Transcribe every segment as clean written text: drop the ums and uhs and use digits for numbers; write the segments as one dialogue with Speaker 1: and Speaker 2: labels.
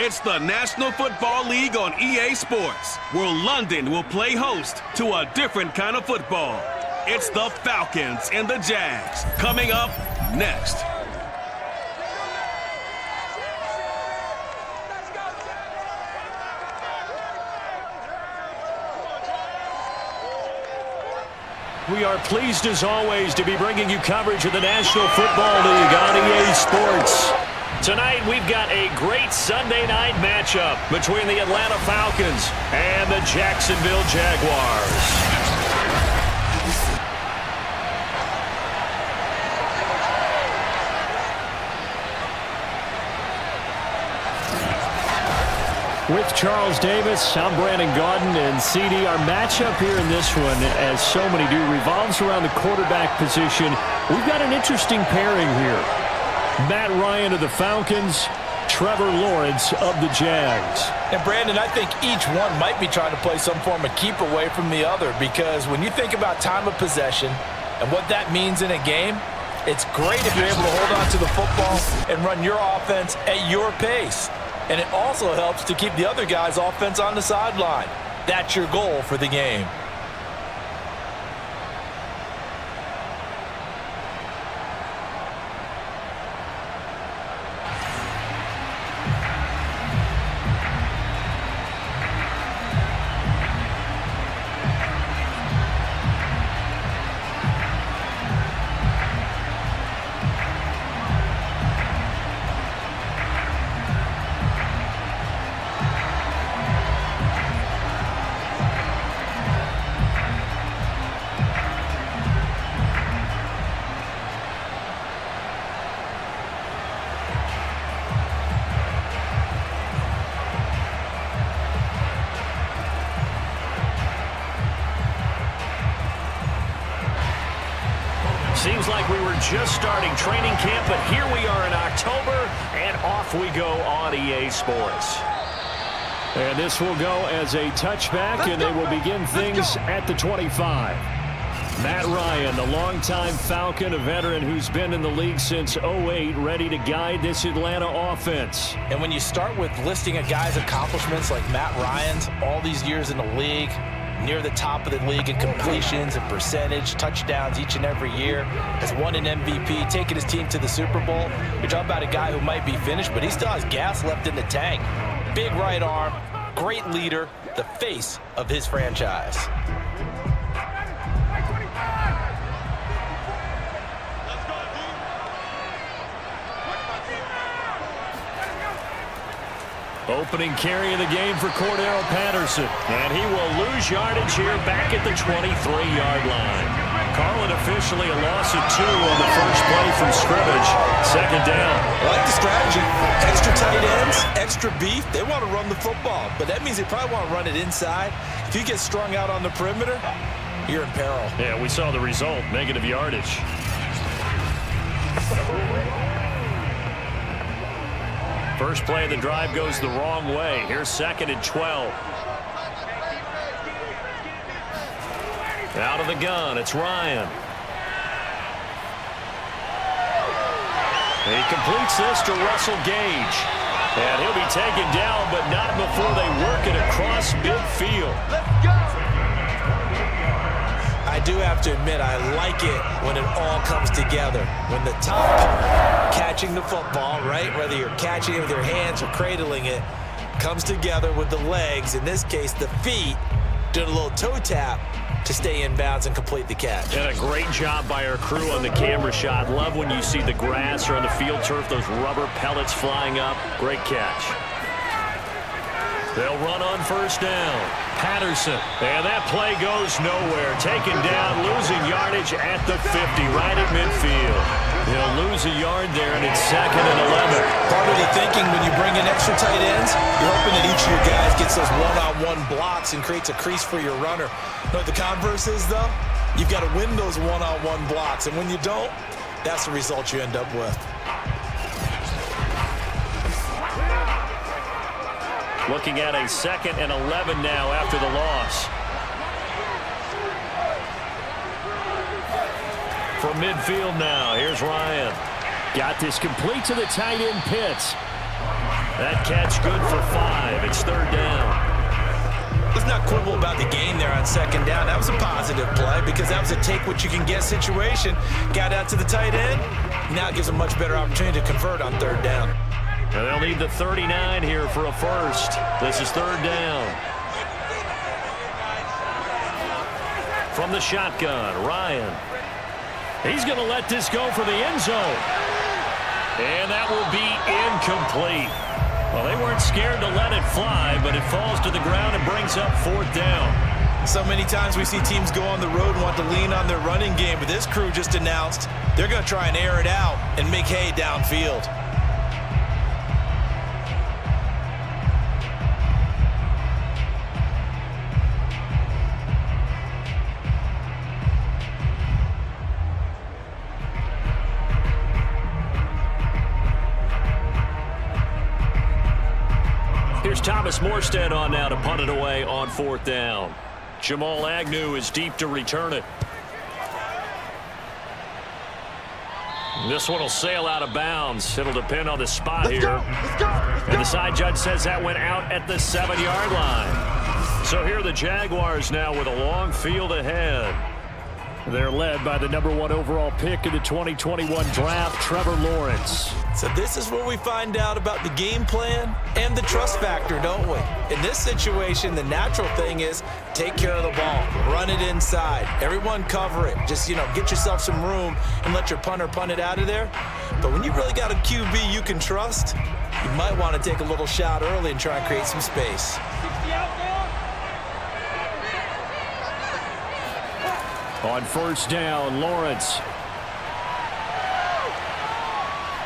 Speaker 1: It's the National Football League on EA Sports, where London will play host to a different kind of football. It's the Falcons and the Jags, coming up next.
Speaker 2: We are pleased as always to be bringing you coverage of the National Football League on EA Sports. Tonight we've got a great Sunday night matchup between the Atlanta Falcons and the Jacksonville Jaguars. With Charles Davis, I'm Brandon Gaudin, and CD, our matchup here in this one, as so many do, revolves around the quarterback position. We've got an interesting pairing here. Matt Ryan of the Falcons, Trevor Lawrence of the Jags.
Speaker 3: And Brandon, I think each one might be trying to play some form of keep away from the other, because when you think about time of possession and what that means in a game, it's great if you're able to hold on to the football and run your offense at your pace. And it also helps to keep the other guy's offense on the sideline. That's your goal for the game.
Speaker 2: Seems like we were just starting training camp, but here we are in October, and off we go on EA Sports. And this will go as a touchback, and they will begin things at the 25. Matt Ryan, the longtime Falcon, a veteran who's been in the league since '08, ready to guide this Atlanta offense.
Speaker 3: And when you start with listing a guy's accomplishments like Matt Ryan's, all these years in the league, near the top of the league in completions and percentage, touchdowns each and every year, has won an MVP, taken his team to the Super Bowl. You're talking about a guy who might be finished, but he still has gas left in the tank. Big right arm, great leader, the face of his franchise.
Speaker 2: Opening carry of the game for Cordero Patterson. And he will lose yardage here back at the 23-yard line. Call it officially a loss of 2 on the first play from scrimmage. Second down.
Speaker 3: I like the strategy. Extra tight ends, extra beef. They want to run the football, but that means they probably want to run it inside. If you get strung out on the perimeter, you're in peril.
Speaker 2: Yeah, we saw the result, negative yardage. First play of the drive goes the wrong way. Here's 2nd and 12. Out of the gun, it's Ryan. He completes this to Russell Gage. And he'll be taken down, but not before they work it across midfield.
Speaker 3: I do have to admit, I like it when it all comes together. When the top part, catching the football, right, whether you're catching it with your hands or cradling it, comes together with the legs, in this case the feet, doing a little toe tap to stay in bounds and complete the catch.
Speaker 2: And a great job by our crew on the camera shot. Love when you see the grass or on the field turf, those rubber pellets flying up. Great catch. They'll run on first down. Patterson. And that play goes nowhere. Taken down, losing yardage at the 50, right at midfield. He'll lose a yard there, and it's 2nd and 11.
Speaker 3: Part of the thinking when you bring in extra tight ends, you're hoping that each of your guys gets those one-on-one blocks and creates a crease for your runner. You know what the converse is, though? You've got to win those one-on-one blocks, and when you don't, that's the result you end up with.
Speaker 2: Looking at a 2nd and 11 now after the loss. From midfield now, here's Ryan. Got this complete to the tight end Pitts. That catch good for 5. It's 3rd down.
Speaker 3: Let's not quibble about the gain there on 2nd down. That was a positive play because that was a take-what-you-can-get situation. Got out to the tight end. Now it gives a much better opportunity to convert on 3rd down.
Speaker 2: And they'll need the 39 here for a first. This is 3rd down. From the shotgun, Ryan. He's going to let this go for the end zone. And that will be incomplete. Well, they weren't scared to let it fly, but it falls to the ground and brings up 4th down.
Speaker 3: So many times we see teams go on the road and want to lean on their running game, but this crew just announced they're going to try and air it out and make hay downfield.
Speaker 2: Here's Thomas Morstead on now to punt it away on 4th down. Jamal Agnew is deep to return it. This one will sail out of bounds. It'll depend on the spot here. And the side judge says that went out at the 7-yard line. So here are the Jaguars now with a long field ahead. They're led by the number 1 overall pick in the 2021 draft, Trevor Lawrence.
Speaker 3: So this is where we find out about the game plan and the trust factor, don't we? In this situation, the natural thing is take care of the ball, run it inside, everyone cover it. Just, get yourself some room and let your punter punt it out of there. But when you really got a QB you can trust, you might want to take a little shot early and try and create some space.
Speaker 2: On 1st down, Lawrence.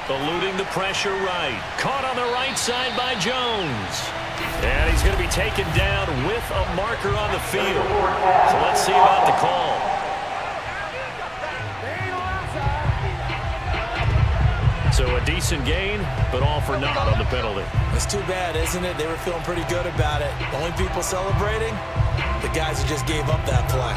Speaker 2: Eluding the pressure right. Caught on the right side by Jones. And he's going to be taken down with a marker on the field. So let's see about the call. So a decent gain, but all for naught on the penalty.
Speaker 3: It's too bad, isn't it? They were feeling pretty good about it. Only people celebrating, the guys who just gave up that play.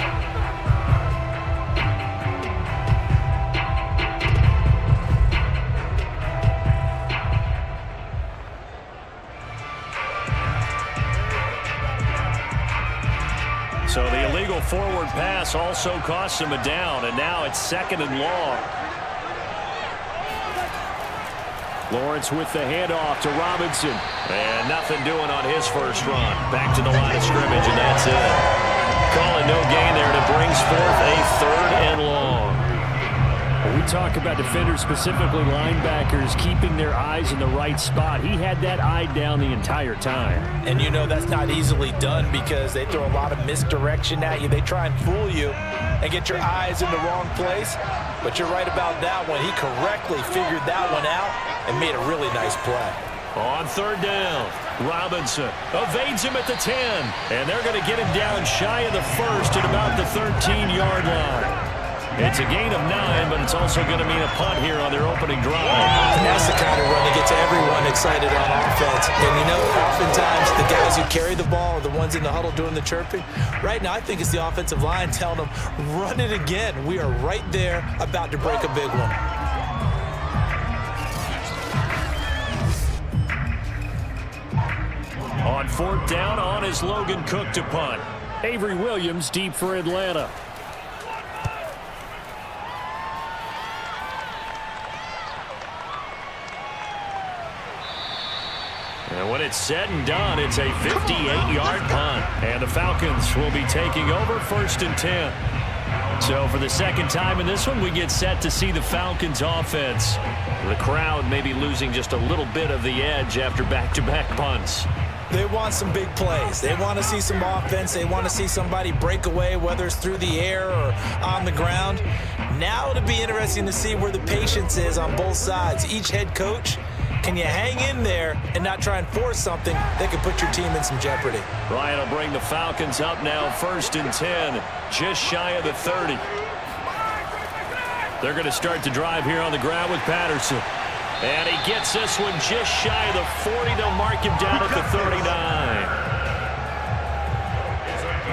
Speaker 2: So the illegal forward pass also cost him a down, and now it's 2nd and long. Lawrence with the handoff to Robinson. And nothing doing on his first run. Back to the line of scrimmage, and that's it. Calling no gain there, and it brings forth a 3rd and long. When we talk about defenders, specifically linebackers, keeping their eyes in the right spot. He had that eye down the entire time.
Speaker 3: And that's not easily done because they throw a lot of misdirection at you. They try and fool you and get your eyes in the wrong place. But you're right about that one. He correctly figured that one out and made a really nice play.
Speaker 2: On 3rd down, Robinson evades him at the 10. And they're going to get him down shy of the first at about the 13-yard line. It's a gain of 9, but it's also going to mean a punt here on their opening drive.
Speaker 3: And that's the kind of run that gets everyone excited on offense. And oftentimes the guys who carry the ball are the ones in the huddle doing the chirping. Right now, I think it's the offensive line telling them, run it again. We are right there about to break a big one.
Speaker 2: On 4th down, on is Logan Cook to punt. Avery Williams deep for Atlanta. And when it's said and done, it's a 58-yard punt. And the Falcons will be taking over 1st and 10. So for the 2nd time in this one, we get set to see the Falcons offense. The crowd may be losing just a little bit of the edge after back-to-back punts.
Speaker 3: They want some big plays. They want to see some offense. They want to see somebody break away, whether it's through the air or on the ground. Now it'll be interesting to see where the patience is on both sides. Each head coach, can you hang in there and not try and force something that could put your team in some jeopardy?
Speaker 2: Ryan will bring the Falcons up now 1st and 10, just shy of the 30. They're going to start the drive here on the ground with Patterson. And he gets this one just shy of the 40. They'll mark him down at the 39.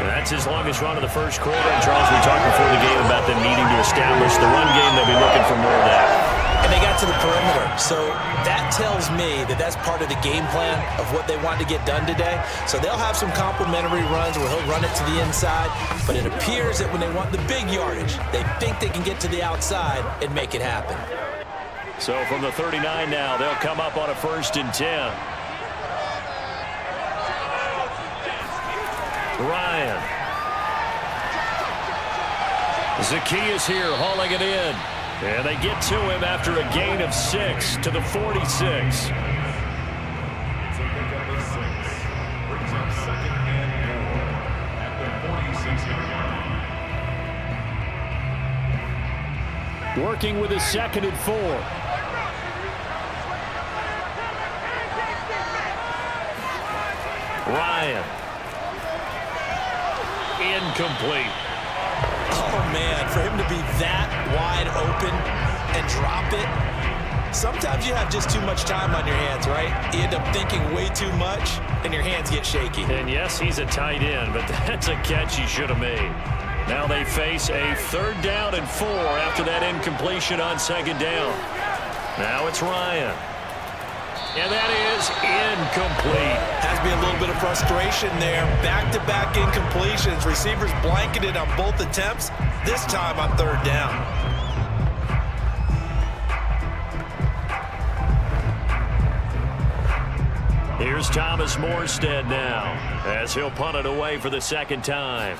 Speaker 2: And that's his longest run of the first quarter. And Charles, we talked before the game about them needing to establish the run game. They'll be looking for more of that.
Speaker 3: And they got to the perimeter. So that tells me that that's part of the game plan of what they want to get done today. So they'll have some complementary runs where he'll run it to the inside, but it appears that when they want the big yardage, they think they can get to the outside and make it happen.
Speaker 2: So from the 39 now, they'll come up on a 1st and 10. Ryan. Zacchaeus here hauling it in. And they get to him after a gain of 6 to the 46. Working with a 2nd and 4. Ryan. Incomplete.
Speaker 3: Oh, man, for him to be that wide open and drop it, sometimes you have just too much time on your hands, right? You end up thinking way too much, and your hands get shaky.
Speaker 2: And, yes, he's a tight end, but that's a catch he should have made. Now they face a 3rd down and 4 after that incompletion on 2nd down. Now it's Ryan. And that is incomplete.
Speaker 3: Has to be a little bit of frustration there. Back-to-back incompletions. Receivers blanketed on both attempts, this time on 3rd down.
Speaker 2: Here's Thomas Morstead now, as he'll punt it away for the 2nd time.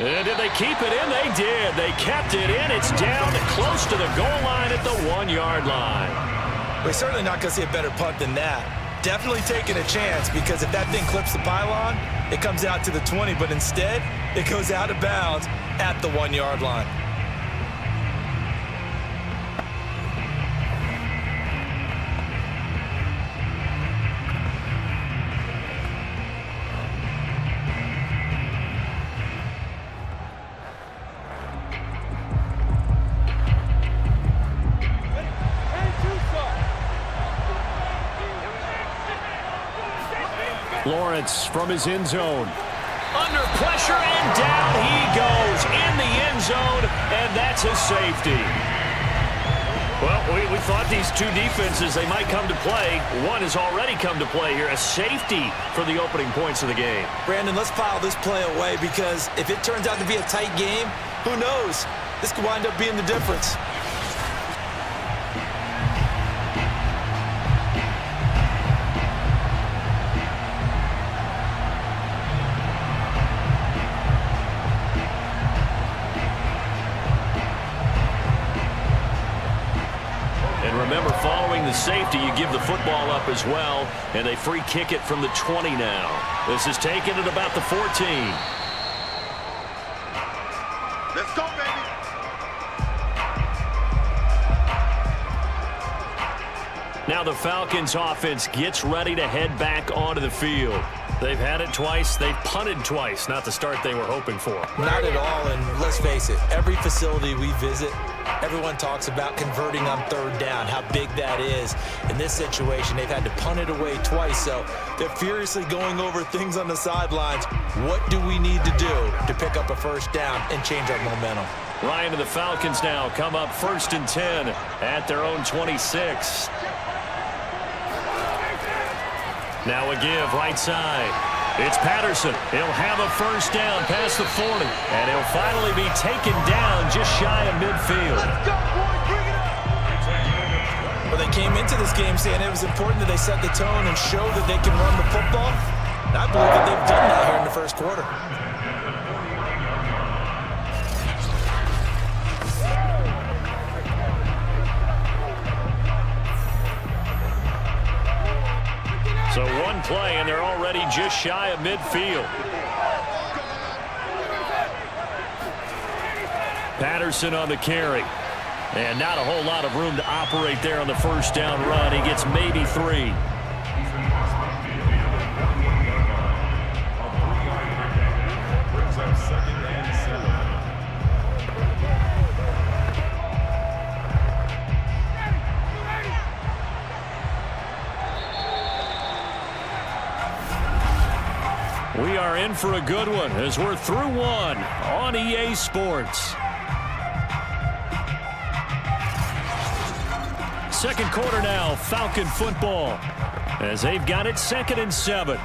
Speaker 2: And did they keep it in? They did. They kept it in. It's down close to the goal line at the 1-yard line.
Speaker 3: We're certainly not going to see a better punt than that. Definitely taking a chance, because if that thing clips the pylon, it comes out to the 20, but instead it goes out of bounds at the 1-yard line.
Speaker 2: Lawrence from his end zone. Under pressure, and down he goes in the end zone, and that's a safety. Well, we thought these two defenses, they might come to play. One has already come to play here, a safety for the opening points of the game.
Speaker 3: Brandon, let's file this play away, because if it turns out to be a tight game, who knows? This could wind up being the difference.
Speaker 2: Remember, following the safety, you give the football up as well, and they free kick it from the 20 now. This is taken at about the 14.
Speaker 4: Let's go, baby.
Speaker 2: Now the Falcons offense gets ready to head back onto the field. They've had it twice. They've punted twice. Not the start they were hoping for.
Speaker 3: Not at all, and let's face it, every facility we visit, everyone talks about converting on 3rd down, how big that is. In this situation, they've had to punt it away twice, so they're furiously going over things on the sidelines. What do we need to do to pick up a 1st down and change our momentum?
Speaker 2: Ryan and the Falcons now come up 1st and 10 at their own 26. Now a give right side. It's Patterson. He'll have a 1st down past the 40. And he'll finally be taken down just shy of midfield.
Speaker 3: Well, they came into this game saying it was important that they set the tone and show that they can run the football. And I believe that they've done that here in the 1st quarter.
Speaker 2: So one play, and they're already just shy of midfield. Patterson on the carry. And not a whole lot of room to operate there on the 1st down run. He gets maybe 3. We We are in for a good one as we're through one on EA Sports. Second quarter now, Falcon football, as they've got it 2nd and 7.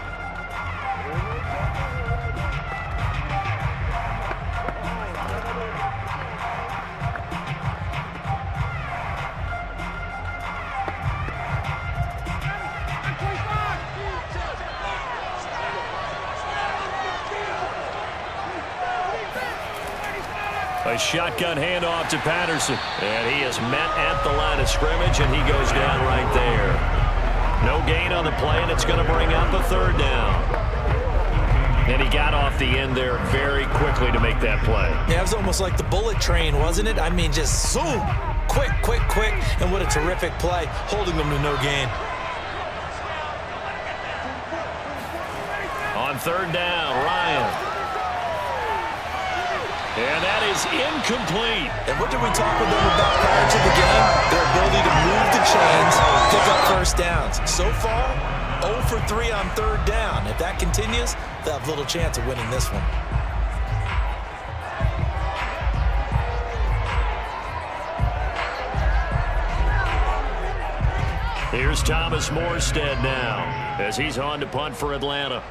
Speaker 2: A shotgun handoff to Patterson. And he is met at the line of scrimmage, and he goes down right there. No gain on the play, and it's going to bring up a 3rd down. And he got off the end there very quickly to make that play.
Speaker 3: Yeah, it was almost like the bullet train, wasn't it? I mean, just zoom. Quick, quick, quick. And what a terrific play, holding them to no gain.
Speaker 2: On 3rd down, Ryan. And that is incomplete.
Speaker 3: And what did we talk with them about prior to the game? Their ability to move the chains, pick up first downs. So far, 0 for 3 on 3rd down. If that continues, they'll have little chance of winning this one.
Speaker 2: Here's Thomas Morstead now as he's on to punt for Atlanta.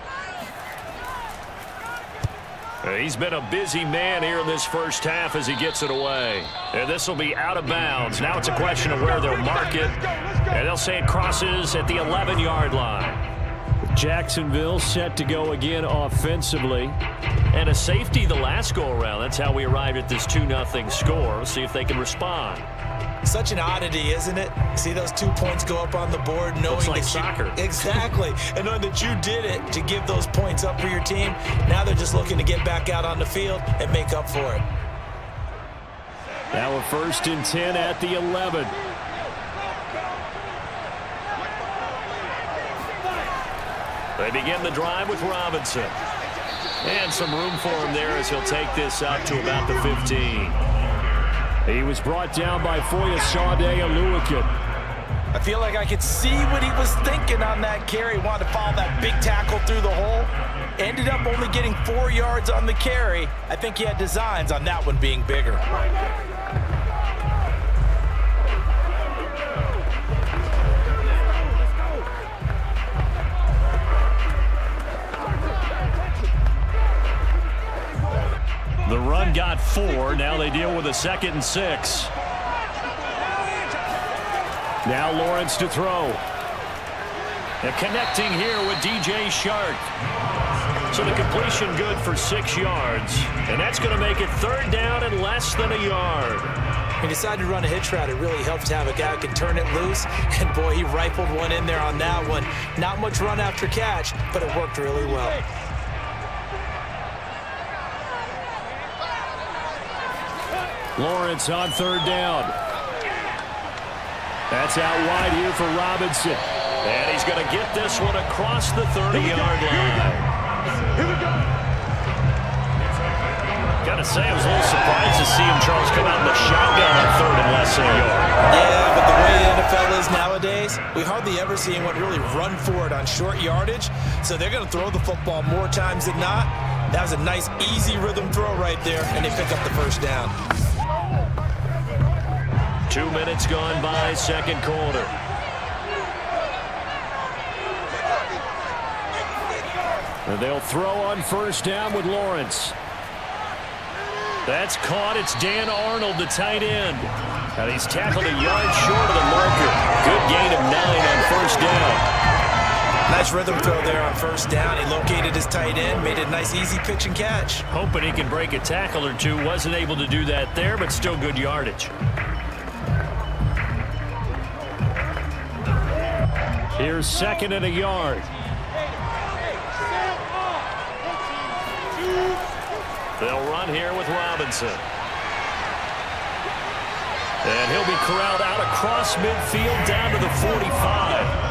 Speaker 2: He's been a busy man here in this first half as he gets it away. And this will be out of bounds. Now it's a question of where they'll mark it. And they'll say it crosses at the 11-yard line. Jacksonville set to go again offensively. And a safety the last go-around. That's how we arrived at this 2-0 score. We'll see if they can respond.
Speaker 3: Such an oddity, isn't it? See those 2 points go up on the board, knowing
Speaker 2: looks like
Speaker 3: that
Speaker 2: soccer.
Speaker 3: Exactly. And knowing that you did it to give those points up for your team. Now they're just looking to get back out on the field and make up for it.
Speaker 2: Now a 1st and 10 at the 11. They begin the drive with Robinson. And some room for him there as he'll take this up to about the 15. He was brought down by Foyesade Oluwakin.
Speaker 3: I feel like I could see what he was thinking on that carry. Wanted to follow that big tackle through the hole. Ended up only getting 4 yards on the carry. I think he had designs on that one being bigger.
Speaker 2: The run got 4. Now they deal with a 2nd and 6. Now Lawrence to throw. And connecting here with DJ Shark. So the completion good for 6 yards. And that's going to make it 3rd down and less than a yard.
Speaker 3: He decided to run a hitch route. It really helps to have a guy who can turn it loose. And boy, he rifled one in there on that one. Not much run after catch, but it worked really well.
Speaker 2: Lawrence on 3rd down. That's out wide here for Robinson. And he's going to get this one across the 30-yard line. Got to say, I was a little surprised to see him, Charles, come out in the shotgun on 3rd and less than a yard.
Speaker 3: Yeah, but the way the NFL is nowadays, we hardly ever see anyone really run for it on short yardage. So they're going to throw the football more times than not. That was a nice, easy rhythm throw right there, and they pick up the 1st down.
Speaker 2: 2 minutes gone by, 2nd quarter. And they'll throw on 1st down with Lawrence. That's caught. It's Dan Arnold, the tight end. And he's tackled a yard short of the marker. Good gain of 9 on 1st down.
Speaker 3: Nice rhythm throw there on 1st down. He located his tight end, made a nice easy pitch and catch.
Speaker 2: Hoping he can break a tackle or two. Wasn't able to do that there, but still good yardage. Here's 2nd and a yard. They'll run here with Robinson. And he'll be corralled out across midfield down to the 45.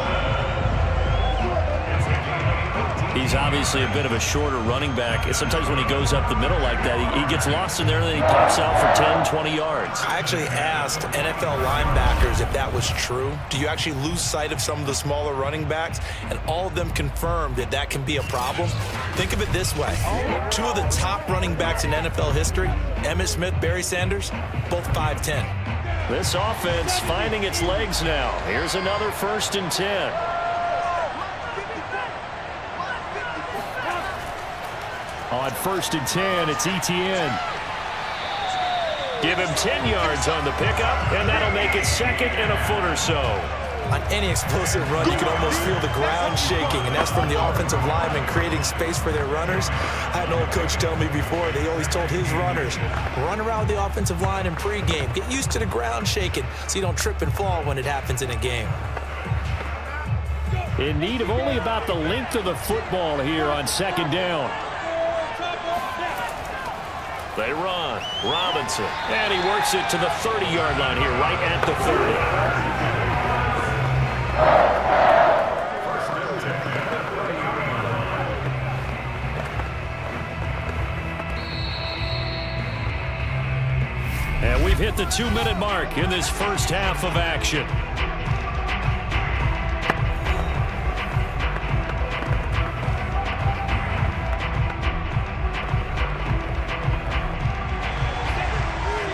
Speaker 2: He's obviously a bit of a shorter running back. Sometimes when he goes up the middle like that, he gets lost in there, and then he pops out for 10, 20 yards.
Speaker 3: I actually asked NFL linebackers if that was true. Do you actually lose sight of some of the smaller running backs? And all of them confirmed that that can be a problem. Think of it this way. Two of the top running backs in NFL history, Emmitt Smith, Barry Sanders, both 5'10".
Speaker 2: This offense finding its legs now. Here's another 1st and 10. On 1st and 10, it's Etienne. Give him 10 yards on the pickup, and that'll make it 2nd and a foot or so.
Speaker 3: On any explosive run, you can almost feel the ground shaking, and that's from the offensive linemen creating space for their runners. I had an old coach tell me before, they always told his runners, run around the offensive line in pregame. Get used to the ground shaking so you don't trip and fall when it happens in a game.
Speaker 2: In need of only about the length of the football here on 2nd down. They run. Robinson. And he works it to the 30-yard line here, right at the 30. And we've hit the 2-minute mark in this first half of action.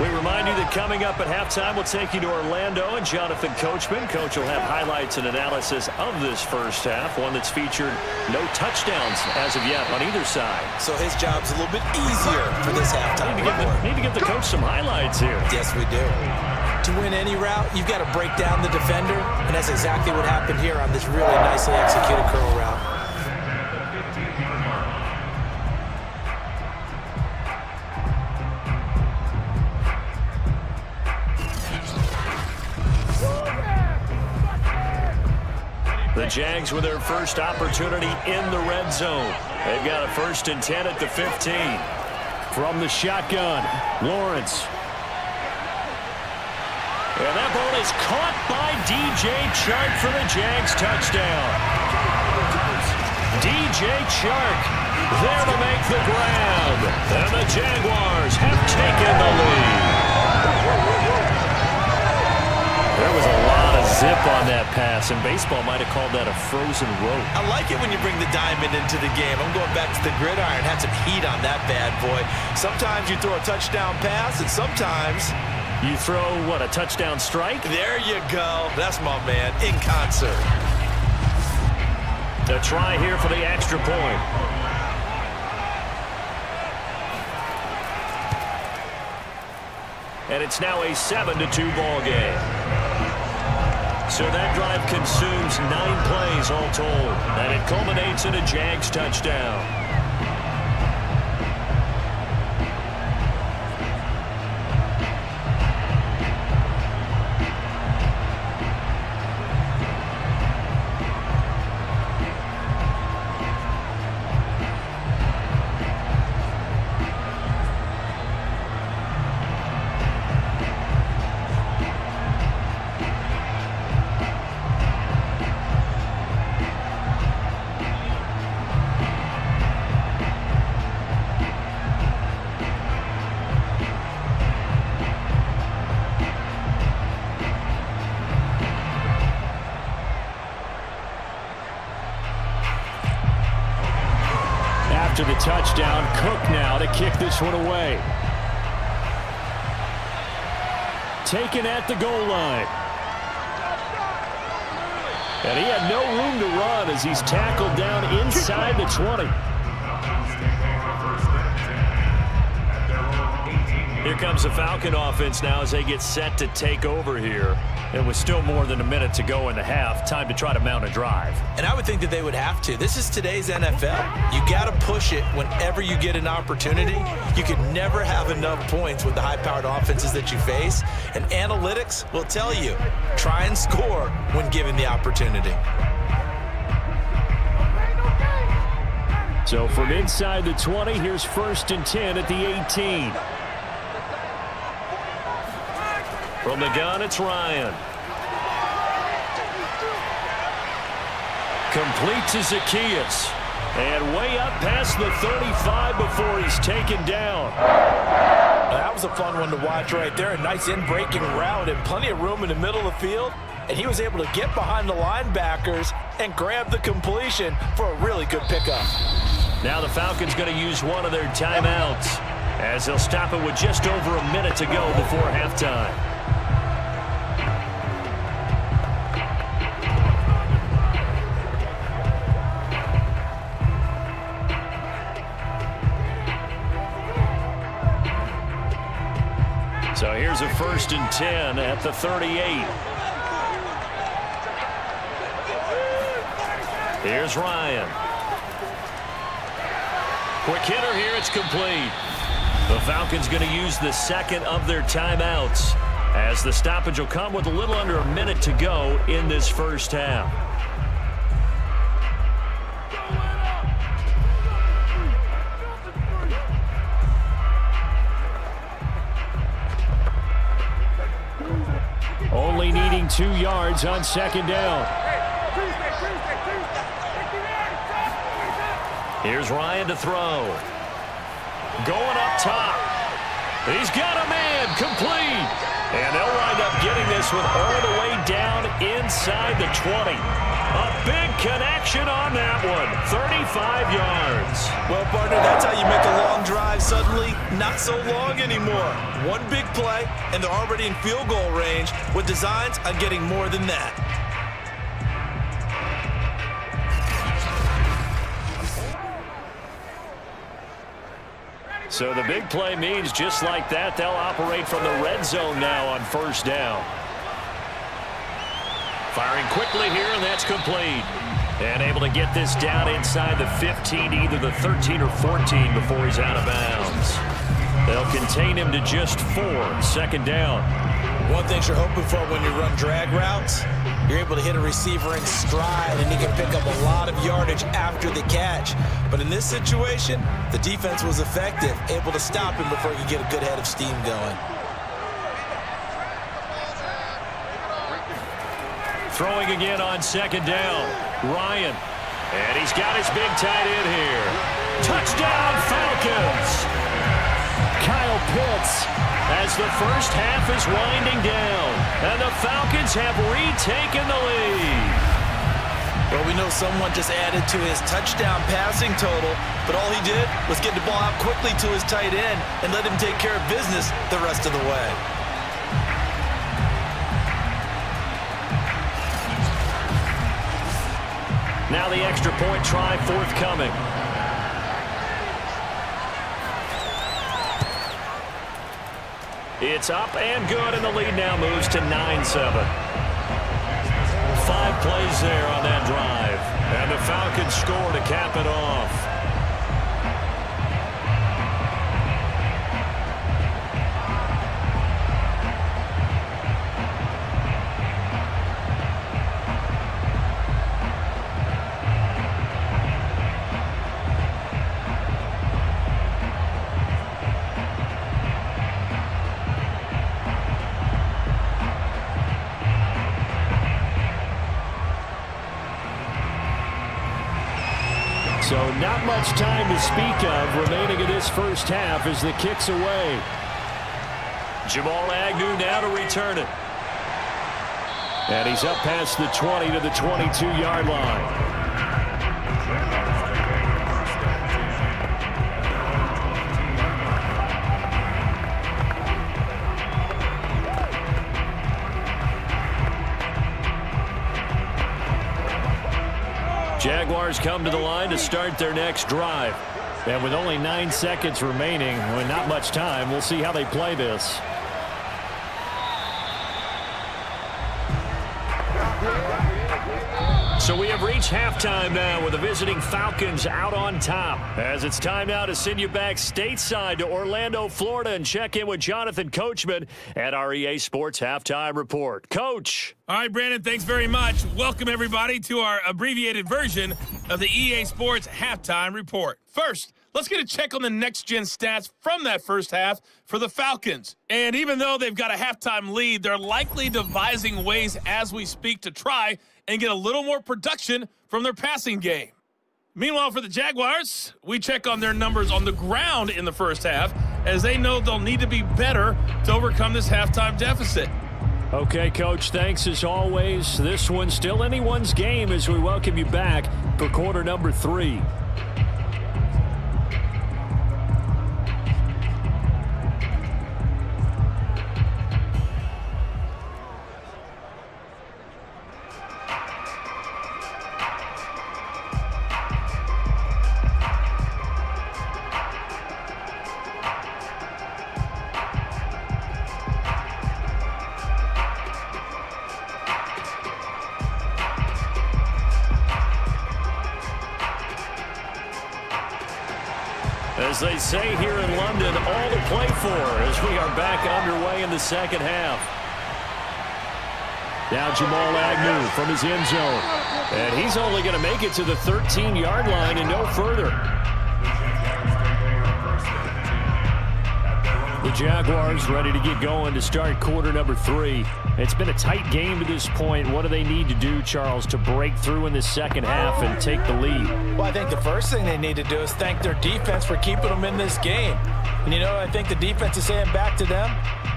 Speaker 2: We remind you that coming up at halftime, we'll take you to Orlando and Jonathan Coachman. Coach will have highlights and analysis of this first half, one that's featured no touchdowns as of yet on either side.
Speaker 3: So his job's a little bit easier for this halftime.
Speaker 2: Need to give the coach some highlights here.
Speaker 3: Yes, we do. To win any route, you've got to break down the defender, and that's exactly what happened here on this really nicely executed curl route.
Speaker 2: The Jags with their first opportunity in the red zone. They've got a 1st and 10 at the 15. From the shotgun, Lawrence. And that ball is caught by DJ Chark for the Jags touchdown. DJ Chark there to make the grab. And the Jaguars have taken the lead. There was a lot of zip on that pass, and baseball might have called that a frozen rope.
Speaker 3: I like it when you bring the diamond into the game. I'm going back to the gridiron. Had some heat on that bad boy. Sometimes you throw a touchdown pass, and sometimes
Speaker 2: you throw, what, a touchdown strike?
Speaker 3: There you go. That's my man, in concert.
Speaker 2: A try here for the extra point. And it's now a 7-2 ball game. So that drive consumes 9 plays all told. And it culminates in a Jags touchdown. After the touchdown, Cook now to kick this one away. Taken at the goal line. And he had no room to run as he's tackled down inside the 20. Here comes the Falcon offense now as they get set to take over here. And with still more than a minute to go in the half, time to try to mount a drive.
Speaker 3: And I would think that they would have to. This is today's NFL. You got to push it whenever you get an opportunity. You can never have enough points with the high-powered offenses that you face. And analytics will tell you, try and score when given the opportunity.
Speaker 2: So from inside the 20, here's 1st and 10 at the 18. From the gun, it's Ryan. Complete to Zacchaeus. And way up past the 35 before he's taken down.
Speaker 3: That was a fun one to watch right there. A nice in-breaking route and plenty of room in the middle of the field. And he was able to get behind the linebackers and grab the completion for a really good pickup.
Speaker 2: Now the Falcons going to use one of their timeouts as they'll stop it with just over a minute to go before halftime. So here's a 1st and 10 at the 38. Here's Ryan. Quick hitter here, it's complete. The Falcons going to use the second of their timeouts as the stoppage will come with a little under a minute to go in this first half. Only needing 2 yards on 2nd down. Here's Ryan to throw. Going up top. He's got a man, complete. And they'll wind up getting this one all the way down inside the 20. A big connection on that one. 35 yards.
Speaker 3: Well, partner, that's how you make a long drive suddenly not so long anymore. One big play, and they're already in field goal range with designs on getting more than that.
Speaker 2: So the big play means just like that, they'll operate from the red zone now on 1st down. Firing quickly here, and that's complete. And able to get this down inside the 15, either the 13 or 14 before he's out of bounds. They'll contain him to just 4, 2nd down.
Speaker 3: One thing you're hoping for when you run drag routes, you're able to hit a receiver in stride, and he can pick up a lot of yardage after the catch. But in this situation, the defense was effective, able to stop him before he could get a good head of steam going.
Speaker 2: Throwing again on 2nd down. Ryan. And he's got his big tight end here. Touchdown, Falcons! Kyle Pitts as the first half is winding down. And the Falcons have retaken the lead.
Speaker 3: Well, we know someone just added to his touchdown passing total, but all he did was get the ball out quickly to his tight end and let him take care of business the rest of the way.
Speaker 2: Now the extra point try forthcoming. It's up and good, and the lead now moves to 9-7. 5 plays there on that drive. And the Falcons score to cap it off. So not much time to speak of remaining in this first half as the kick's away. Jamal Agnew now to return it. And he's up past the 20 to the 22-yard line. Jaguars come to the line to start their next drive. And with only 9 seconds remaining, with not much time, we'll see how they play this. So we have reached halftime now with the visiting Falcons out on top. As it's time now to send you back stateside to Orlando, Florida, and check in with Jonathan Coachman at our EA Sports Halftime Report. Coach.
Speaker 5: All right, Brandon, thanks very much. Welcome, everybody, to our abbreviated version of the EA Sports Halftime Report. First, let's get a check on the next-gen stats from that first half for the Falcons. And even though they've got a halftime lead, they're likely devising ways as we speak to try and get a little more production from their passing game. Meanwhile, for the Jaguars, we check on their numbers on the ground in the first half, as they know they'll need to be better to overcome this halftime deficit.
Speaker 2: Okay, Coach, thanks as always. This one's still anyone's game as we welcome you back for quarter number 3. As they say here in London, all to play for as we are back underway in the second half. Now Jamal Agnew from his end zone. And he's only going to make it to the 13-yard line and no further. The Jaguars ready to get going to start quarter number 3. It's been a tight game to this point. What do they need to do, Charles, to break through in the second half and take the lead?
Speaker 3: Well, I think the first thing they need to do is thank their defense for keeping them in this game. And, you know, I think the defense is saying back to them,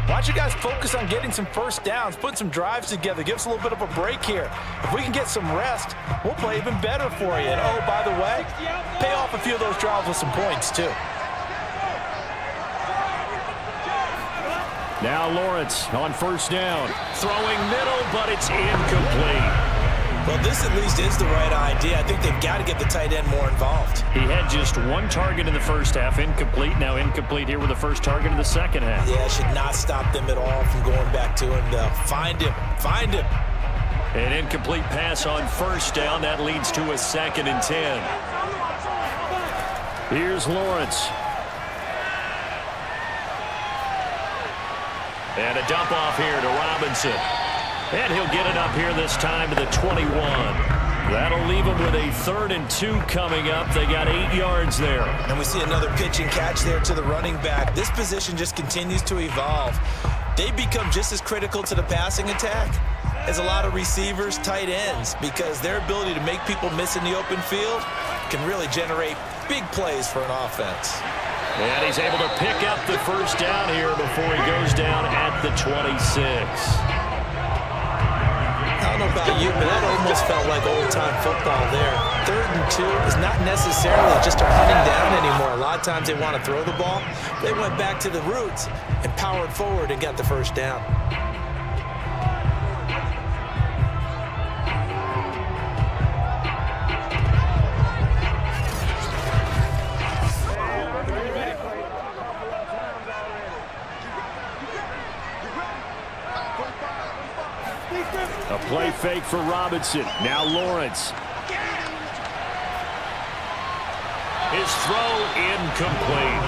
Speaker 3: why don't you guys focus on getting some first downs, put some drives together, give us a little bit of a break here. If we can get some rest, we'll play even better for you. And, oh, by the way, pay off a few of those drives with some points, too.
Speaker 2: Now Lawrence on first down. Throwing middle, but it's incomplete.
Speaker 3: Well, this at least is the right idea. I think they've got to get the tight end more involved.
Speaker 2: He had just one target in the first half, incomplete. Now incomplete here with the first target in the second half.
Speaker 3: Yeah, it should not stop them at all from going back to him. Find him. Find him.
Speaker 2: An incomplete pass on first down. That leads to a 2nd and 10. Here's Lawrence. And a dump off here to Robinson. And he'll get it up here this time to the 21. That'll leave him with a 3rd and 2 coming up. They got 8 yards there.
Speaker 3: And we see another pitch and catch there to the running back. This position just continues to evolve. They become just as critical to the passing attack as a lot of receivers, tight ends, because their ability to make people miss in the open field can really generate big plays for an offense.
Speaker 2: And he's able to pick up the first down here before he goes down at the 26.
Speaker 3: I don't know about you, but that almost felt like old-time football there. 3rd and 2 is not necessarily just a hunting down anymore. A lot of times they want to throw the ball. They went back to the roots and powered forward and got the first down.
Speaker 2: A play fake for Robinson. Now Lawrence. His throw incomplete.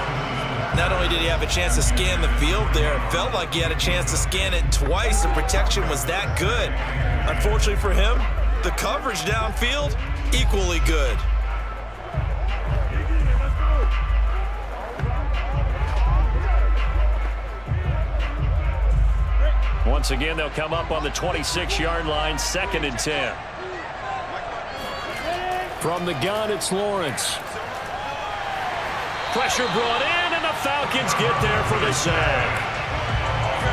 Speaker 3: Not only did he have a chance to scan the field there, it felt like he had a chance to scan it twice. The protection was that good. Unfortunately for him, the coverage downfield, equally good.
Speaker 2: Once again, they'll come up on the 26-yard line, 2nd and 10. From the gun, it's Lawrence. Pressure brought in, and the Falcons get there for the sack.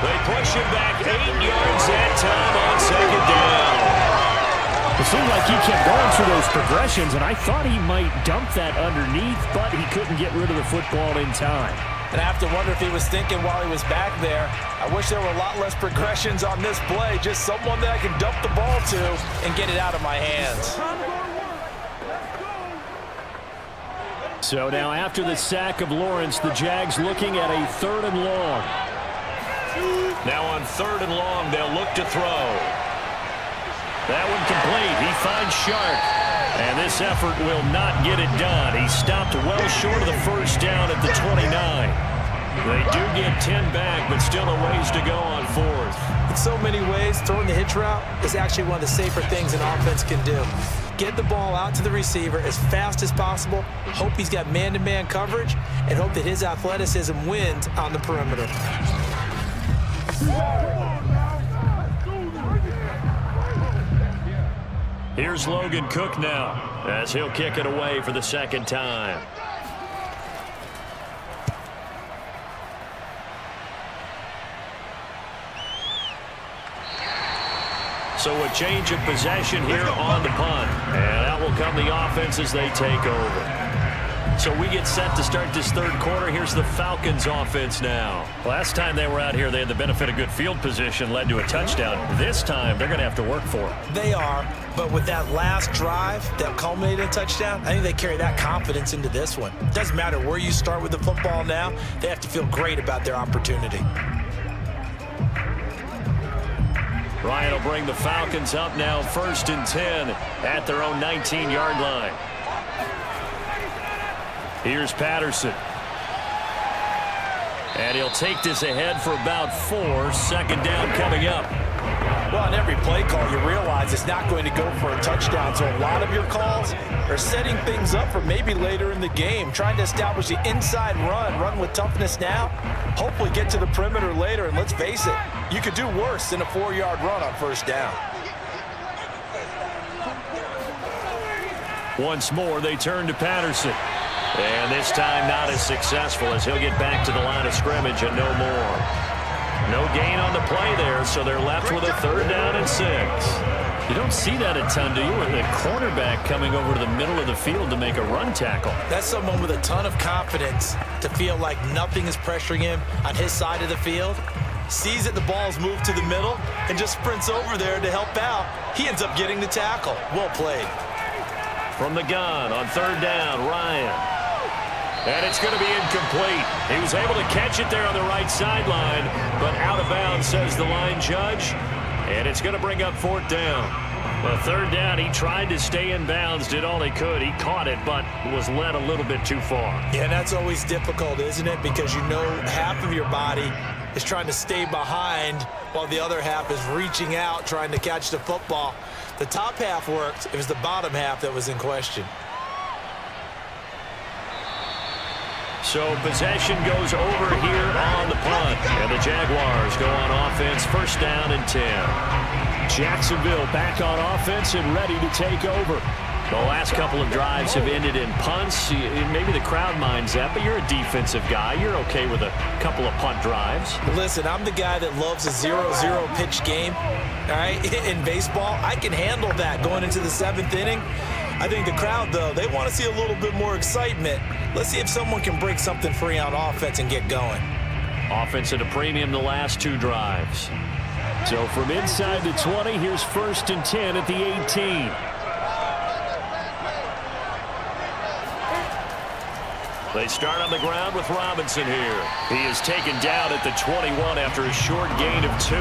Speaker 2: They push him back 8 yards that time on 2nd down.
Speaker 6: It seemed like he kept going through those progressions, and I thought he might dump that underneath, but he couldn't get rid of the football in time.
Speaker 3: And I have to wonder if he was thinking while he was back there, I wish there were a lot less progressions on this play, just someone that I can dump the ball to and get it out of my hands.
Speaker 2: So now after the sack of Lawrence, the Jags looking at a 3rd and long. Now on 3rd and long, they'll look to throw. That one complete. He finds Sharp. And this effort will not get it done. He stopped well short of the first down at the 29. They do get 10 back, but still a ways to go on 4th.
Speaker 3: In so many ways, throwing the hitch route is actually one of the safer things an offense can do. Get the ball out to the receiver as fast as possible, hope he's got man-to-man coverage, and hope that his athleticism wins on the perimeter.
Speaker 2: Here's Logan Cook now. as he'll kick it away for the second time. So a change of possession here on the punt. And out will come the offense as they take over. So we get set to start this third quarter. Here's the Falcons offense now. Last time they were out here, they had the benefit of good field position, led to a touchdown. This time, they're going to have to work for it.
Speaker 3: They are, but with that last drive that culminated in a touchdown, I think they carry that confidence into this one. It doesn't matter where you start with the football now. They have to feel great about their opportunity.
Speaker 2: Ryan will bring the Falcons up now 1st and 10 at their own 19-yard line. Here's Patterson. And he'll take this ahead for about 4. 2nd down coming up.
Speaker 3: Well, on every play call, you realize it's not going to go for a touchdown. So a lot of your calls are setting things up for maybe later in the game, trying to establish the inside run with toughness now, hopefully get to the perimeter later. And let's face it, you could do worse than a 4-yard run on 1st down.
Speaker 2: Once more, they turn to Patterson. And this time not as successful as he'll get back to the line of scrimmage and no more. No gain on the play there, so they're left with a 3rd down and 6. You don't see that a ton, do you? With the cornerback coming over to the middle of the field to make a run tackle.
Speaker 3: That's someone with a ton of confidence to feel like nothing is pressuring him on his side of the field. Sees that the ball's moved to the middle and just sprints over there to help out. He ends up getting the tackle. Well played.
Speaker 2: From the gun on 3rd down, Ryan. And it's going to be incomplete. He was able to catch it there on the right sideline, but out of bounds, says the line judge. And it's going to bring up 4th down. Well, 3rd down, he tried to stay in bounds, did all he could. He caught it, but was led a little bit too far.
Speaker 3: Yeah, that's always difficult, isn't it? Because you know half of your body is trying to stay behind while the other half is reaching out, trying to catch the football. The top half worked. It was the bottom half that was in question.
Speaker 2: So possession goes over here on the punt. And the Jaguars go on offense, 1st down and 10.
Speaker 6: Jacksonville back on offense and ready to take over.
Speaker 2: The last couple of drives have ended in punts. Maybe the crowd minds that, but you're a defensive guy. You're okay with a couple of punt drives.
Speaker 3: Listen, I'm the guy that loves a 0-0 pitch game. All right, in baseball, I can handle that going into the 7th inning. I think the crowd, though, they want to see a little bit more excitement. Let's see if someone can break something free on offense and get going.
Speaker 2: Offense at a premium the last 2 drives.
Speaker 6: So from inside the 20, here's 1st and 10 at the 18.
Speaker 2: They start on the ground with Robinson here. He is taken down at the 21 after a short gain of 2.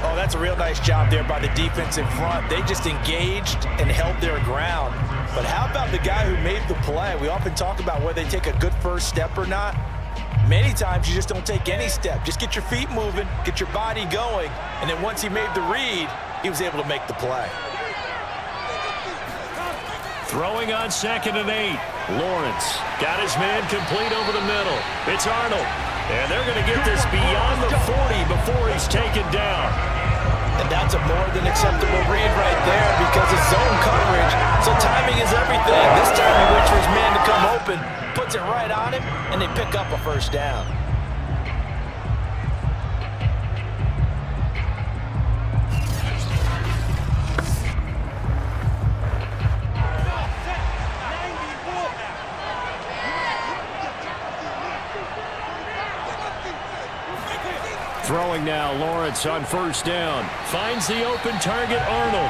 Speaker 3: Oh, that's a real nice job there by the defense in front. They just engaged and held their ground. But how about the guy who made the play? We often talk about whether they take a good first step or not. Many times you just don't take any step. Just get your feet moving, get your body going, and then once he made the read, he was able to make the play.
Speaker 2: Throwing on 2nd and 8. Lawrence got his man complete over the middle. It's Arnold. And they're going to get this beyond the 40 before he's taken down.
Speaker 3: And that's a more than acceptable read right there because it's zone coverage. So timing is everything. This time he waits for his man to come open, puts it right on him, and they pick up a 1st down.
Speaker 6: Throwing now, Lawrence on 1st down. Finds the open target, Arnold.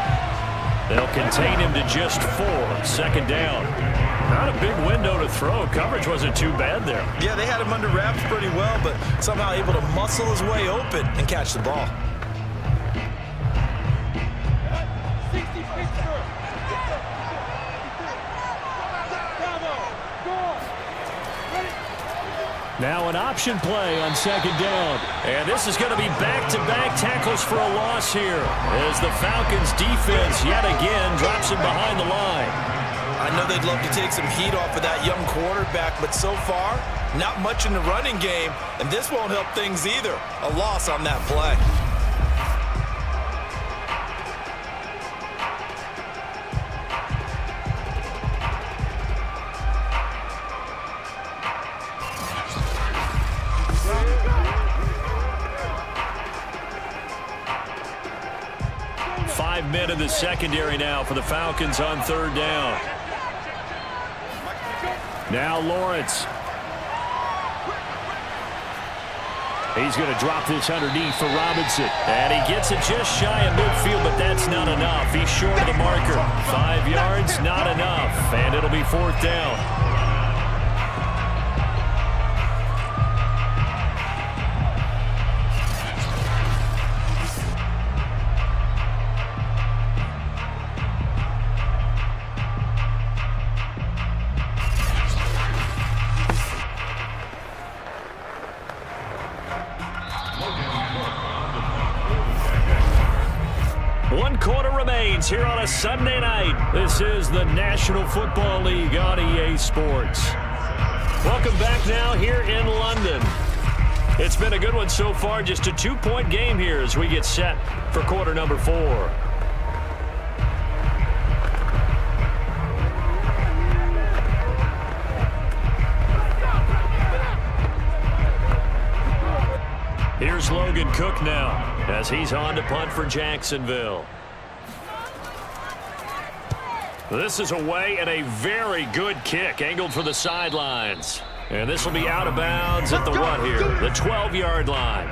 Speaker 6: They'll contain him to just 4. 2nd down. Not a big window to throw. Coverage wasn't too bad there.
Speaker 3: Yeah, they had him under wraps pretty well, but somehow able to muscle his way open and catch the ball.
Speaker 6: Now an option play on 2nd down.
Speaker 2: And this is going to be back-to-back tackles for a loss here as the Falcons defense yet again drops him behind the line.
Speaker 3: I know they'd love to take some heat off of that young quarterback, but so far, not much in the running game, and this won't help things either. A loss on that play.
Speaker 6: men in the secondary now for the Falcons on third down. Now Lawrence. He's going to drop this underneath for Robinson. And he gets it just shy of midfield, but that's not enough. He's short of the marker. 5 yards, not enough. And it'll be fourth down. Here on a Sunday night. This is the National Football League on EA Sports. Welcome back now here in London. It's been a good one so far. Just a 2-point game here as we get set for quarter number 4. Here's Logan Cook now as he's on to punt for Jacksonville. This is away and a very good kick angled for the sidelines. And this will be out of bounds at the what here? The 12-yard line.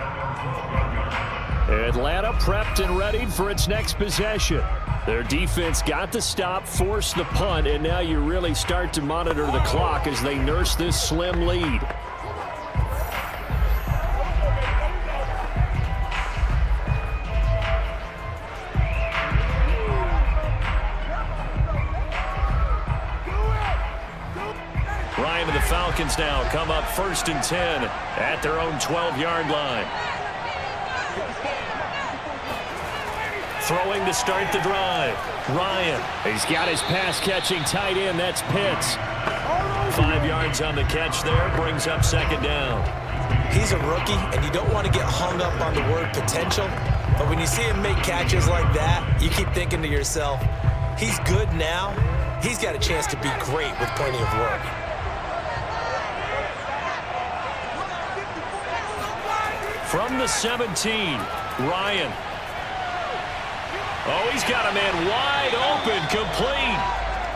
Speaker 6: Atlanta prepped and readied for its next possession. Their defense got the stop, forced the punt, and now you really start to monitor the clock as they nurse this slim lead. Falcons now come up 1st and 10 at their own 12-yard line. Throwing to start the drive. Ryan. He's got his pass-catching tight end. That's Pitts. 5 yards on the catch there. Brings up 2nd down.
Speaker 3: He's a rookie, and you don't want to get hung up on the word potential. But when you see him make catches like that, you keep thinking to yourself, he's good now. He's got a chance to be great with plenty of work.
Speaker 6: From the 17, Ryan. Oh, he's got a man wide open, complete.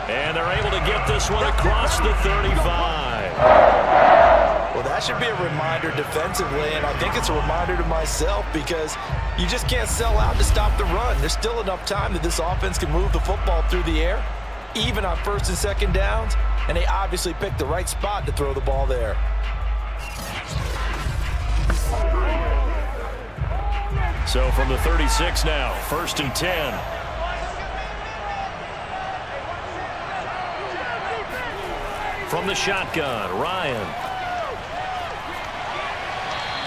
Speaker 6: And they're able to get this one across the 35.
Speaker 3: Well, that should be a reminder defensively, and I think it's a reminder to myself because you just can't sell out to stop the run. There's still enough time that this offense can move the football through the air, even on 1st and 2nd downs, and they obviously picked the right spot to throw the ball there.
Speaker 6: So from the 36 now, 1st and 10. From the shotgun, Ryan.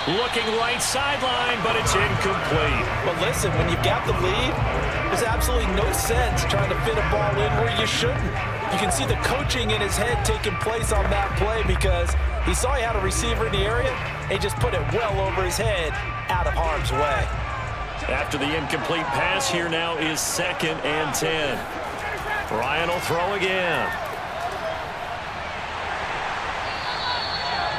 Speaker 6: Looking right sideline, but it's incomplete.
Speaker 3: But listen, when you've got the lead, there's absolutely no sense trying to fit a ball in where you shouldn't. You can see the coaching in his head taking place on that play because he saw he had a receiver in the area and he just put it well over his head out of harm's way.
Speaker 6: After the incomplete pass, here now is 2nd and 10. Ryan will throw again.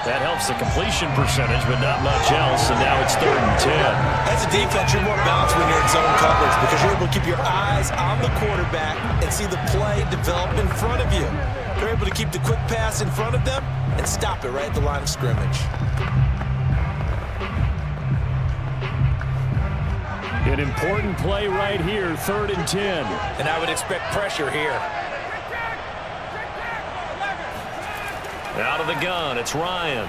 Speaker 6: That helps the completion percentage, but not much else, and now it's 3rd and 10.
Speaker 3: As a defense, you're more balanced when you're in zone coverage because you're able to keep your eyes on the quarterback and see the play develop in front of you. You're able to keep the quick pass in front of them and stop it right at the line of scrimmage.
Speaker 6: An important play right here, 3rd and 10.
Speaker 3: And I would expect pressure here.
Speaker 6: Out of the gun, it's Ryan.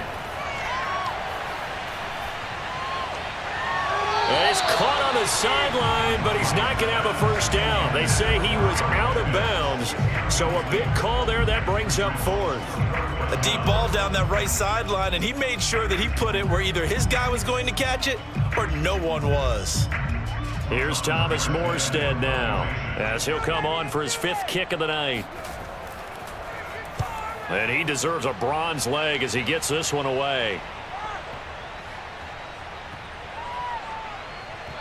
Speaker 6: And he's caught on the sideline, but he's not going to have a first down. They say he was out of bounds, so a big call there. That brings up 4th.
Speaker 3: A deep ball down that right sideline, and he made sure that he put it where either his guy was going to catch it or no one was.
Speaker 6: Here's Thomas Morstead now as he'll come on for his 5th kick of the night. And he deserves a bronze leg as he gets this one away.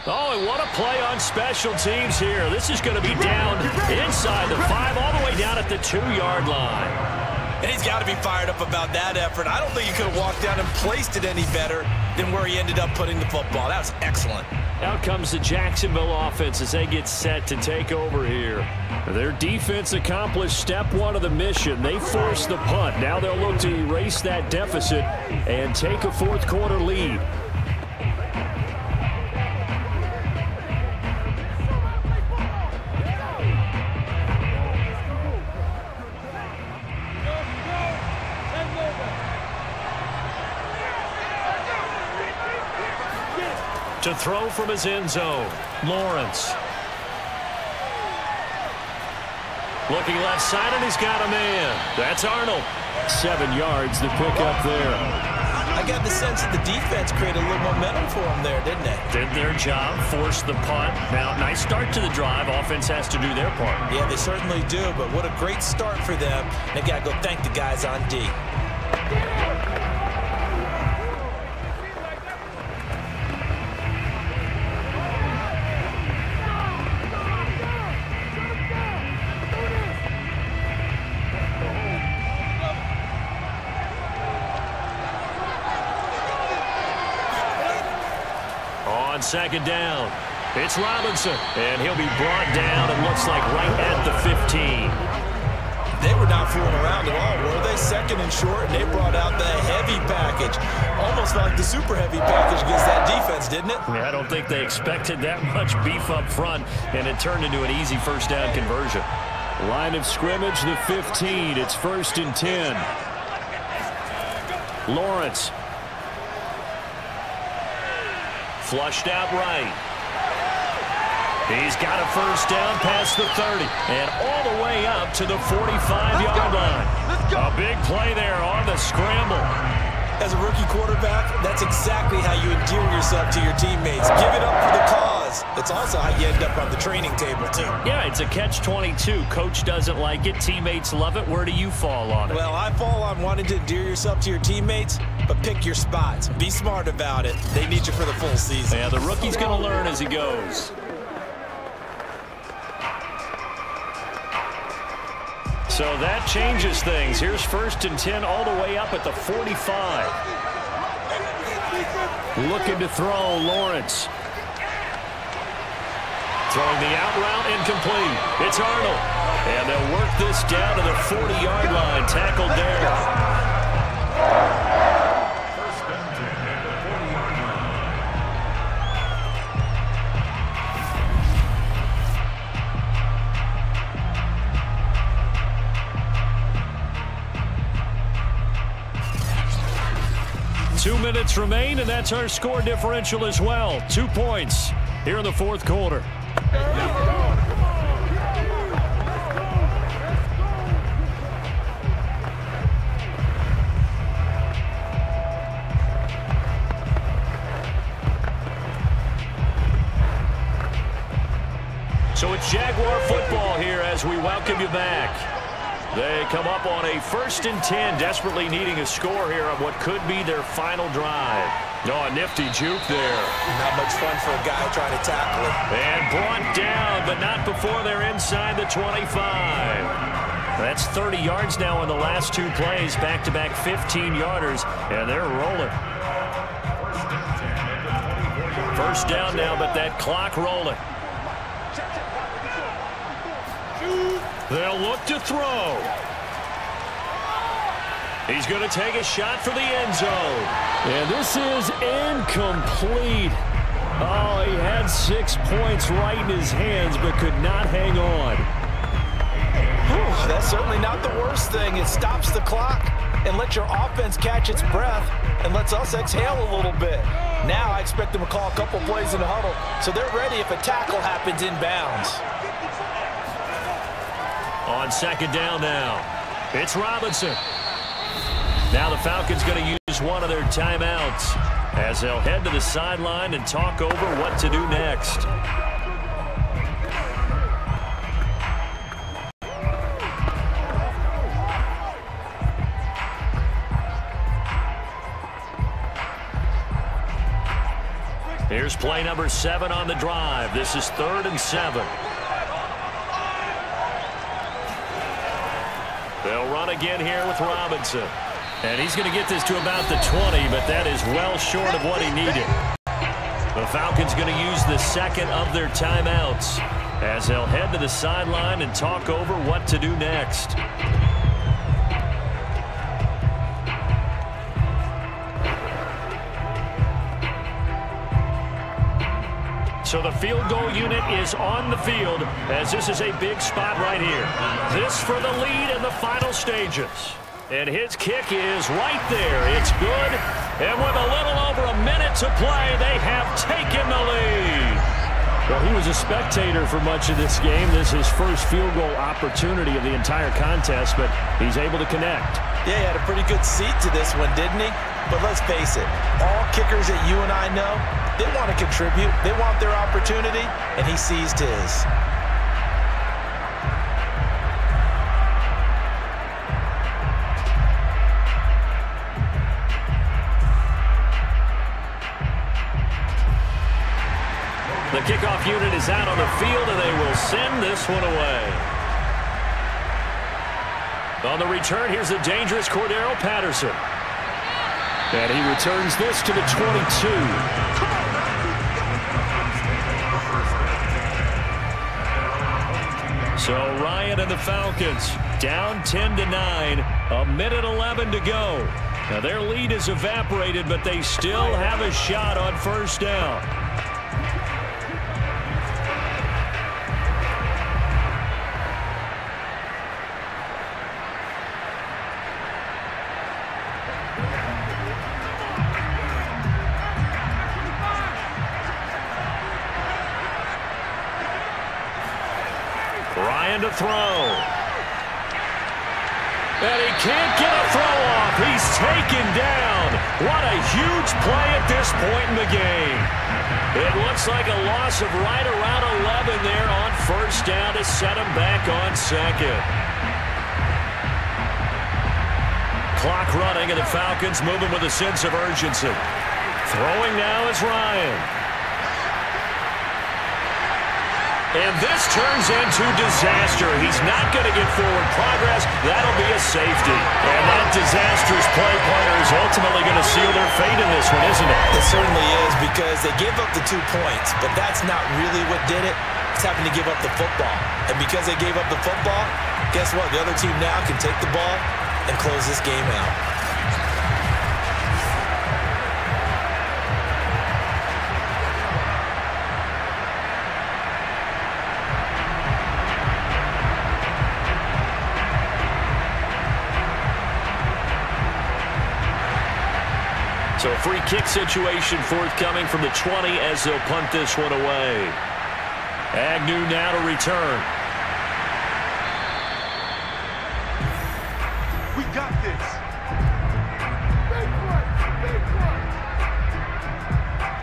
Speaker 6: Oh, and what a play on special teams here. This is going to be down inside the 5, all the way down at the 2-yard line.
Speaker 3: And he's got to be fired up about that effort. I don't think he could have walked down and placed it any better than where he ended up putting the football. That was excellent.
Speaker 6: Out comes the Jacksonville offense as they get set to take over here. Their defense accomplished step one of the mission. They forced the punt. Now they'll look to erase that deficit and take a fourth quarter lead. To throw from his end zone, Lawrence. Looking left side, and he's got a man. That's Arnold. 7 yards to pick up there.
Speaker 3: I got the sense that the defense created a little momentum for him there, didn't they?
Speaker 6: Did their job, forced the punt. Now, nice start to the drive. Offense has to do their part.
Speaker 3: Yeah, they certainly do, but what a great start for them. They've got to go thank the guys on D.
Speaker 6: Second down. It's Robinson, and he'll be brought down, it looks like right at the 15.
Speaker 3: They were not fooling around at all, were they? Second and short, and they brought out the heavy package. Almost felt like the super heavy package against that defense, didn't it?
Speaker 6: Yeah, I don't think they expected that much beef up front, and it turned into an easy first down conversion. Line of scrimmage, the 15. It's 1st and 10. Lawrence. Flushed out right. He's got a first down past the 30 and all the way up to the 45-yard line. A big play there on the scramble.
Speaker 3: As a rookie quarterback, that's exactly how you endear yourself to your teammates. Give it up for the cause. It's also how you end up on the training table, too.
Speaker 6: Yeah, it's a catch-22. Coach doesn't like it. Teammates love it. Where do you fall on it?
Speaker 3: Well, I fall on wanting to endear yourself to your teammates, but pick your spots. Be smart about it. They need you for the full season.
Speaker 6: Yeah, the rookie's going to learn as he goes. So that changes things. Here's 1st and 10 all the way up at the 45. Looking to throw, Lawrence. Throwing the out route, incomplete. It's Arnold. And they'll work this down to the 40-yard line. Tackled there. 2 minutes remain, and that's our score differential as well. 2 points here in the fourth quarter. So it's Jaguar football here as we welcome you back. They come up on a 1st and 10, desperately needing a score here on what could be their final drive. Oh, a nifty juke there.
Speaker 3: Not much fun for a guy trying to tackle it.
Speaker 6: And brought down, but not before they're inside the 25. That's 30 yards now in the last 2 plays, back-to-back 15-yarders, and they're rolling. First down now, but that clock rolling. They'll look to throw. He's going to take a shot for the end zone. And this is incomplete. Oh, he had 6 points right in his hands, but could not hang on.
Speaker 3: Whew, that's certainly not the worst thing. It stops the clock and lets your offense catch its breath and lets us exhale a little bit. Now I expect them to call a couple plays in the huddle, so they're ready if a tackle happens inbounds.
Speaker 6: On second down now, it's Robinson. Now the Falcons going to use one of their timeouts as they'll head to the sideline and talk over what to do next. Here's play number 7 on the drive. This is 3rd and 7. They'll run again here with Robinson. And he's going to get this to about the 20, but that is well short of what he needed. The Falcons going to use the second of their timeouts as they'll head to the sideline and talk over what to do next. So the field goal unit is on the field as this is a big spot right here. This for the lead in the final stages. And his kick is right there. It's good. And with a little over a minute to play, they have taken the lead. Well, he was a spectator for much of this game. This is his first field goal opportunity of the entire contest, but he's able to connect.
Speaker 3: Yeah, he had a pretty good seat to this one, didn't he? But let's face it, all kickers that you and I know, they want to contribute. They want their opportunity, and he seized his.
Speaker 6: The kickoff unit is out on the field, and they will send this one away. On the return, here's the dangerous Cordero Patterson. And he returns this to the 22. So Ryan and the Falcons down 10-9, a minute 11 to go. Now their lead is evaporated, but they still have a shot on first down. Ryan to throw. And he can't get a throw off. He's taken down. What a huge play at this point in the game. It looks like a loss of right around 11 there on first down to set him back on second. Clock running, and the Falcons moving with a sense of urgency. Throwing now is Ryan. And this turns into disaster. He's not going to get forward progress. That'll be a safety. And that disastrous play, partner, is ultimately going to seal their fate in this one, isn't it?
Speaker 3: It certainly is, because they gave up the 2 points, but that's not really what did it. It's having to give up the football. And because they gave up the football, guess what? The other team now can take the ball and close this game out.
Speaker 6: So a free kick situation forthcoming from the 20 as they'll punt this one away. Agnew now to return.
Speaker 4: We got this.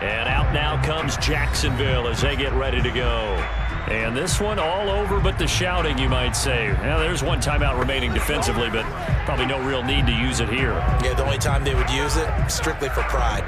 Speaker 6: And out now comes Jacksonville as they get ready to go. And this one all over but the shouting, you might say. Well, there's one timeout remaining defensively, but probably no real need to use it here.
Speaker 3: Yeah, the only time they would use it, strictly for pride.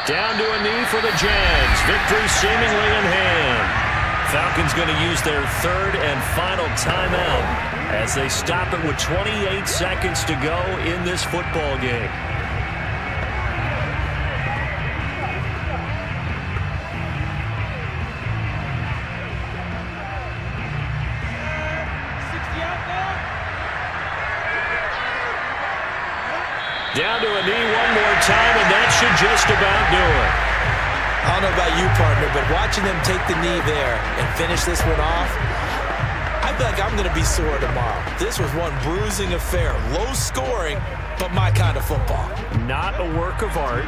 Speaker 6: Down to a knee for the Jags. Victory seemingly in hand. Falcons going to use their third and final timeout as they stop it with 28 seconds to go in this football game. Down to a knee one more time, and that should just about do it.
Speaker 3: I don't know about you, partner, but watching them take the knee there and finish this one off, I feel like I'm going to be sore tomorrow. This was one bruising affair. Low scoring, but my kind of football.
Speaker 6: Not a work of art,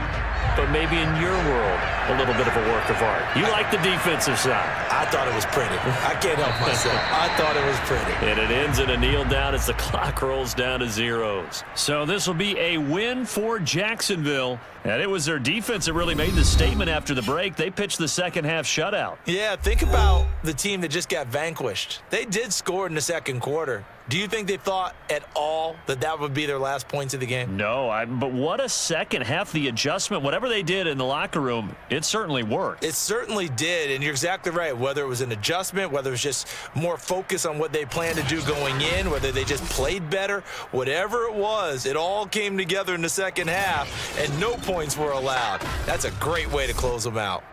Speaker 6: but maybe in your world, a little bit of a work of art. You like the defensive side.
Speaker 3: I thought it was pretty. I can't help myself. I thought it was pretty.
Speaker 6: And it ends in a kneel down as the clock rolls down to zeros. So this will be a win for Jacksonville. And it was their defense that really made the statement after the break. They pitched the second half shutout.
Speaker 3: Yeah, think about the team that just got vanquished. They did score in the second quarter, Do you think they thought at all that that would be their last points of the game?
Speaker 6: No, but what a second half. The adjustment, whatever they did in the locker room, it certainly worked.
Speaker 3: It certainly did, and you're exactly right. Whether it was an adjustment, whether it was just more focus on what they planned to do going in, whether they just played better, whatever it was, it all came together in the second half, and no points were allowed. That's a great way to close them out.